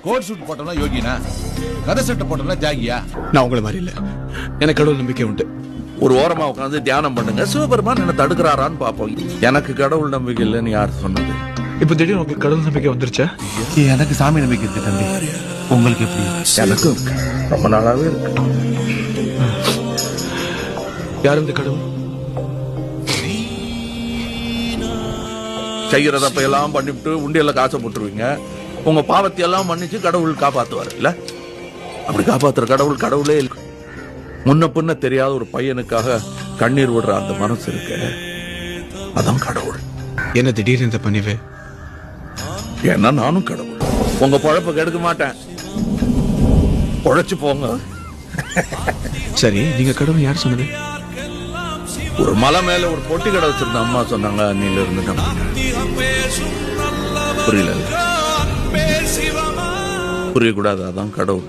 Coat suit போட்டோம்னா யோகினா, கதை சட்டை போட்டோம்னா ஜாகியா? நான் உங்களை மாதிரி இல்ல, எனக்கு கடவுள் நம்பிக்கை உண்டு. ஒரு ஓரமா உட்காந்து தியானம் பண்ணுங்க, சிவபெருமான் என்ன தடுக்கிறாரான்னு பாப்போம். எனக்கு கடவுள் நம்பிக்கை இல்லைன்னு யார் சொன்னது? இப்ப திடீர்னு உங்களுக்கு கடவுள் நம்பிக்கை வந்துருச்சா? எனக்கு சாமி நம்பிக்கை இருக்கு தம்பி. உங்களுக்கு எப்படி? எனக்கு ரொம்ப நாளாவே இருக்கு. யார் இந்த கடவுள்? செய்யறதப்ப எல்லாம் பண்ணிவிட்டு உண்டியல்ல காசை போட்டுருவீங்க. உங்க பாவத்தை எல்லாம் மன்னிச்சு கடவுள் காப்பாத்துவாரு இல்ல? அப்படி காப்பாத்துற கடவுள் கடவுளே இல்லை. முன்ன பின்ன தெரியாத ஒரு பையனுக்காக கண்ணீர் விடுற அந்த மனசு இருக்கு, அதான் கடவுள். என்ன திடீர்னு இந்த பணிவே? ஏன்னா நானும் கடவுள். உங்க பொழப்ப கெடுக்க மாட்டேன், பொழைச்சு போங்க. சரி, நீங்க கடவுள் யார் சொன்னது? ஒரு மலை மேல ஒரு பொட்டி கடை வச்சிருந்த அம்மா சொன்னாங்க. அன்னில இருந்து புரியல, புரியக்கூடாது, அதான் கடவுள்.